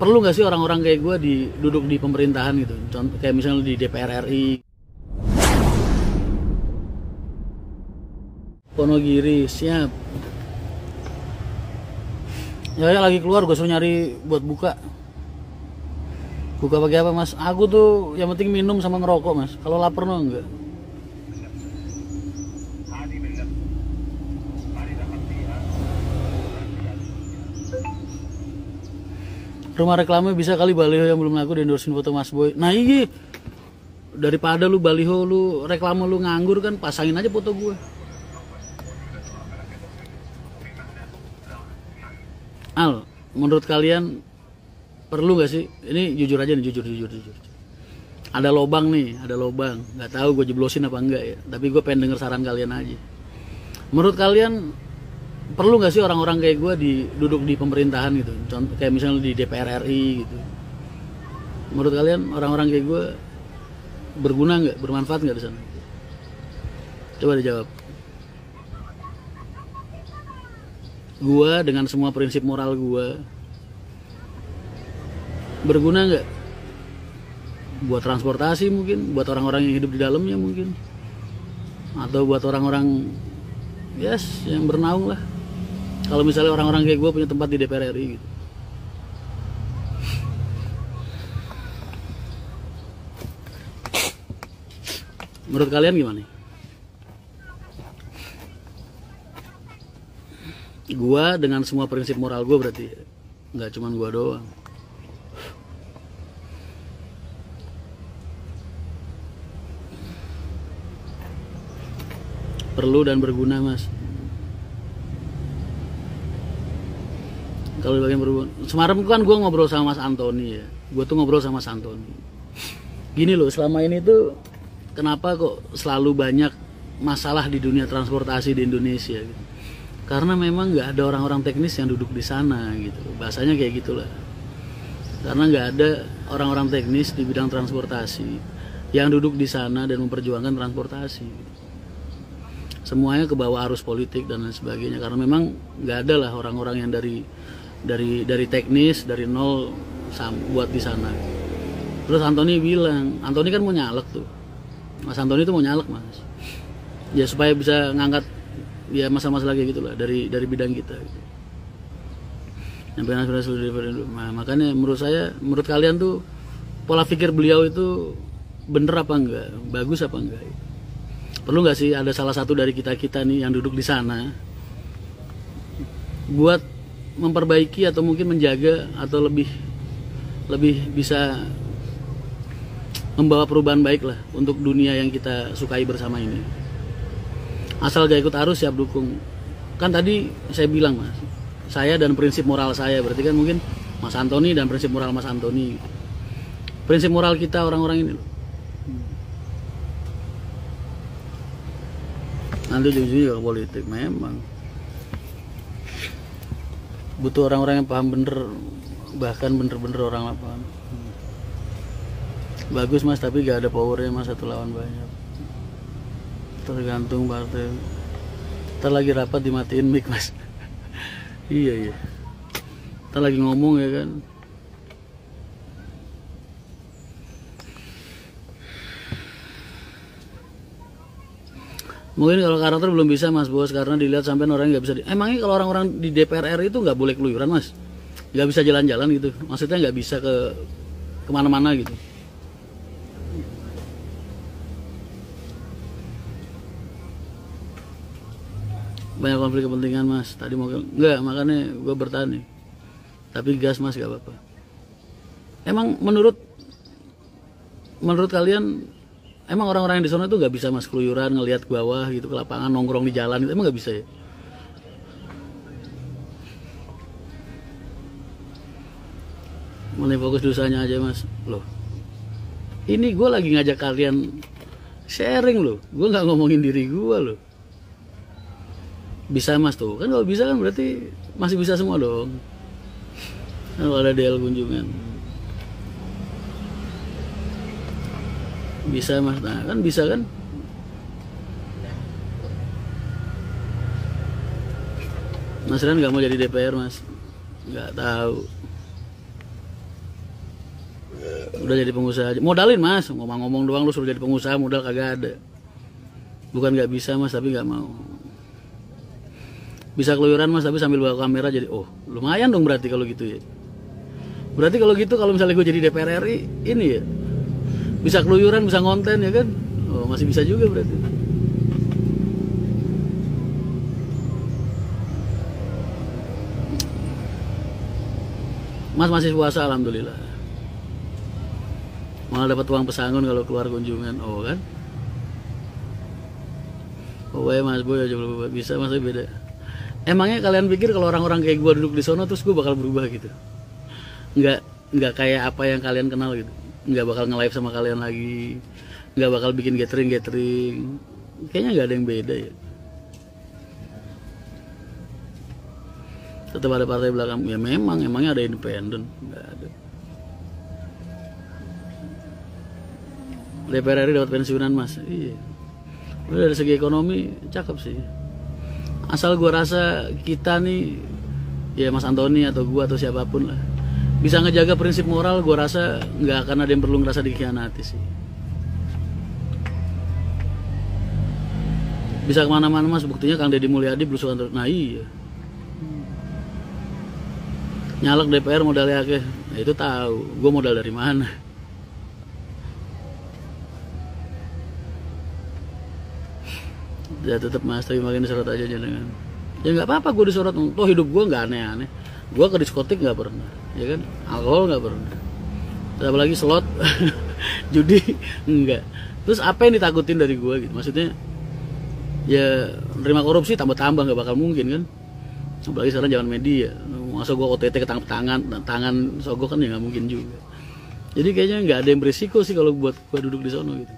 perlu nggak sih orang-orang kayak gue duduk di pemerintahan gitu, contoh kayak misalnya di DPR RI, Wonogiri, siap. Ya lagi keluar, gue suruh nyari buat buka pakai apa mas? Aku tuh yang penting minum sama ngerokok mas, kalau lapar no enggak. Rumah reklamnya bisa kali baliho yang belum laku di endorsein foto Mas Boy. Nah iya, daripada lu baliho lu reklame lu nganggur kan, pasangin aja foto gue. Al, menurut kalian perlu gak sih? Ini jujur aja nih, jujur. Ada lobang nih, nggak tahu gue jeblosin apa enggak ya. Tapi gue pengen denger saran kalian aja. Menurut kalian perlu nggak sih orang-orang kayak gue duduk di pemerintahan gitu, contoh kayak misalnya di DPR RI gitu? Menurut kalian orang-orang kayak gue berguna nggak, bermanfaat nggak di sana? Coba dijawab. Gue dengan semua prinsip moral gue berguna nggak? Buat transportasi mungkin, buat orang-orang yang hidup di dalamnya mungkin, atau buat orang-orang yang bernaung lah. Kalau misalnya orang-orang kayak gue punya tempat di DPR RI gitu. Menurut kalian gimana? Gue dengan semua prinsip moral gue berarti, nggak cuma gue doang. Perlu dan berguna mas. Kalau bagian berhubungan, semalam kan gue ngobrol sama Mas Antoni ya. Gue tuh ngobrol sama Mas Antoni. Gini loh, selama ini tuh kenapa kok selalu banyak masalah di dunia transportasi di Indonesia gitu. Karena memang nggak ada orang-orang teknis yang duduk di sana gitu. Bahasanya kayak gitulah. Karena nggak ada orang-orang teknis di bidang transportasi yang duduk di sana dan memperjuangkan transportasi. Semuanya ke bawah arus politik dan lain sebagainya. Karena memang nggak ada lah orang-orang yang dari teknis dari nol buat di sana. Terus Antoni bilang, Antoni kan mau nyalek tuh, Mas Antoni tuh mau nyalek mas, ya supaya bisa ngangkat ya masalah-masalah kayak gitulah dari bidang kita. Nah, makanya menurut kalian tuh pola pikir beliau itu bener apa enggak, bagus apa enggak? Perlu nggak sih ada salah satu dari kita nih yang duduk di sana buat memperbaiki atau mungkin menjaga atau lebih bisa membawa perubahan baik lah untuk dunia yang kita sukai bersama ini. Asal gak ikut arus siap dukung. Kan tadi saya bilang mas, saya dan prinsip moral saya, berarti kan mungkin Mas Antoni dan prinsip moral Mas Antoni. Prinsip moral kita orang-orang ini loh. Nanti ujung-ujungnya juga politik memang. Butuh orang-orang yang paham bener, bahkan bener-bener orang lapangan. Bagus mas, tapi gak ada powernya mas, satu lawan banyak. Tergantung partai. Ntar lagi rapat dimatiin mic mas. Iya. Ntar lagi ngomong ya kan. Mungkin kalau karakter belum bisa mas bos, karena dilihat sampai orang nggak bisa. Emangnya kalau orang-orang di DPR RI itu nggak boleh keluyuran mas, nggak bisa jalan-jalan gitu, maksudnya nggak bisa kemana-mana gitu. Banyak konflik kepentingan mas, tadi mau nggak, makanya gue bertanya. Tapi gas mas gak apa-apa. Emang menurut kalian, emang orang-orang yang di sana tuh nggak bisa mas keluyuran, ngelihat ke bawah gitu, ke lapangan, nongkrong di jalan gitu, emang nggak bisa ya? Mulai fokus dosanya aja mas. Loh, ini gue lagi ngajak kalian sharing loh, gue nggak ngomongin diri gue loh. Bisa mas tuh, kan kalau bisa kan berarti masih bisa semua dong. Kalau ada DL kunjungan bisa mas, nah kan bisa kan. Mas Ren nggak mau jadi DPR mas, nggak tahu. Udah jadi pengusaha aja. Modalin mas, ngomong-ngomong doang lu suruh jadi pengusaha, modal kagak ada. Bukan nggak bisa mas, tapi nggak mau. Bisa keluyuran mas, tapi sambil bawa kamera jadi, oh lumayan dong berarti kalau gitu ya. Berarti kalau gitu, kalau misalnya gue jadi DPR RI, ini ya, bisa keluyuran, bisa ngonten ya kan. Oh masih bisa juga berarti. Mas masih puasa alhamdulillah. Malah dapat uang pesangon kalau keluar kunjungan. Oh kan. Oh ya mas boy aja bisa mas beda. Emangnya kalian pikir kalau orang-orang kayak gue duduk di sono terus gue bakal berubah gitu? Nggak kayak apa yang kalian kenal gitu. Nggak bakal nge-live sama kalian lagi. Nggak bakal bikin gathering. Kayaknya nggak ada yang beda ya. Tetap ada partai belakang. Ya emangnya ada independen? Nggak ada. DPR RI dapat pensiunan mas. Iya. Udah dari segi ekonomi cakep sih. Asal gua rasa kita nih, ya Mas Antoni atau gua atau siapapun lah, bisa ngejaga prinsip moral, gua rasa nggak akan ada yang perlu ngerasa dikhianati sih. Bisa kemana-mana mas, buktinya Kang Deddy Mulyadi belusukan terus. Nah iya. Nyalek DPR modalnya akeh, nah, itu tahu. Gue modal dari mana? Ya tetap mas, tapi makin disorot aja jangan. Ya nggak apa-apa gue disorot. Toh hidup gue nggak aneh-aneh. Gue ke diskotik nggak pernah, ya kan? Alkohol nggak pernah. Apalagi slot, judi enggak. Terus apa yang ditakutin dari gue gitu? Maksudnya, ya nerima korupsi tambah-tambah nggak bakal mungkin kan? Apalagi sekarang zaman media. Masa gue OTT ketangkep tangan sogok kan ya nggak mungkin juga. Jadi kayaknya nggak ada yang berisiko sih kalau buat gue duduk di sono gitu.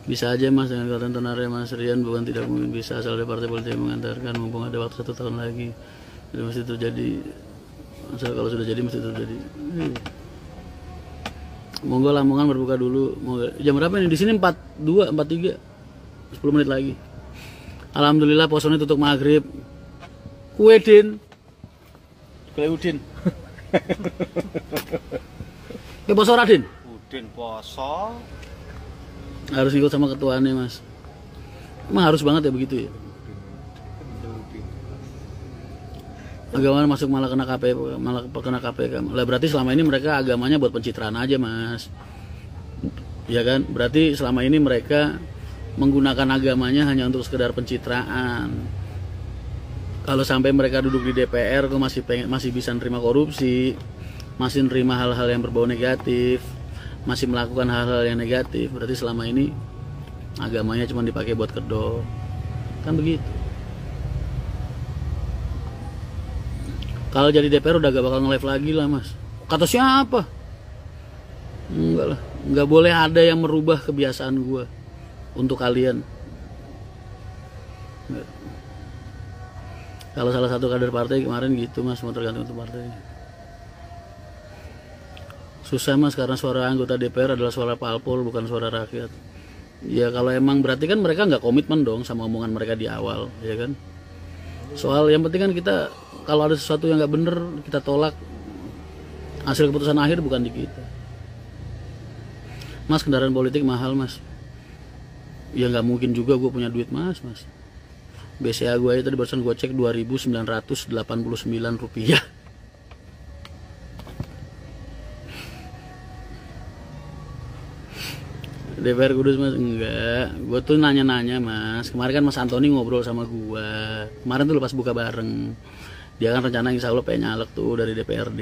Bisa aja mas dengan kekuatan tenaga Mas Rian, bukan tidak mungkin bisa asal ada partai politik yang mengantarkan, mumpung ada waktu 1 tahun lagi. Jadi mesti terjadi. Asal kalau sudah jadi mesti terjadi. Monggo Lamongan berbuka dulu. Jam berapa nih? Di sini 42, 43. 10 menit lagi. Alhamdulillah posone tutup maghrib. Kue Din. Kue Udin. Kue poso Radin. Udin poso. Harus ikut sama ketuanya mas. Emang harus banget ya begitu ya. Agama masuk malah kena KPK, lah berarti selama ini mereka agamanya buat pencitraan aja mas, ya kan? Berarti selama ini mereka menggunakan agamanya hanya untuk sekedar pencitraan. Kalau sampai mereka duduk di DPR kok masih bisa nerima korupsi, masih nerima hal-hal yang berbau negatif, masih melakukan hal-hal yang negatif, berarti selama ini agamanya cuma dipakai buat kedok, kan begitu. Kalau jadi DPR udah gak bakal nge-live lagi lah mas. Kata siapa? Enggak lah. Nggak boleh ada yang merubah kebiasaan gue untuk kalian. Nggak. Kalau salah satu kader partai kemarin gitu mas, mau tergantung untuk partai. Susah mas karena suara anggota DPR adalah suara parpol bukan suara rakyat. Ya kalau emang berarti kan mereka nggak komitmen dong sama omongan mereka di awal, ya kan? Soal yang penting kan kita kalau ada sesuatu yang nggak bener kita tolak, hasil keputusan akhir bukan di kita. Mas kendaraan politik mahal mas. Ya nggak mungkin juga gue punya duit mas. BCA gue aja tadi barusan gue cek 2.989 rupiah. DPR Kudus mas, enggak. Gue tuh nanya-nanya mas. Kemarin kan Mas Antoni ngobrol sama gue. Kemarin tuh lepas buka bareng. Dia kan rencana insya Allah pengen nyalek tuh dari DPRD.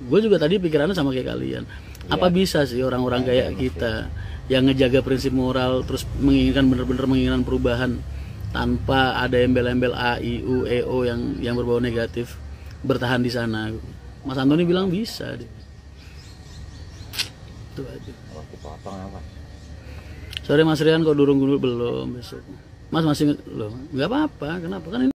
Gue juga tadi pikirannya sama kayak kalian. Apa bisa sih orang-orang kayak kita yang ngejaga prinsip moral terus menginginkan bener-bener menginginkan perubahan tanpa ada embel-embel A, I, U, E, O yang berbau negatif bertahan di sana. Mas Antoni bilang bisa deh. Itu aja. Sorry Mas Rian kok durung belum besok. Mas masih loh, nggak apa-apa. Kenapa kan ini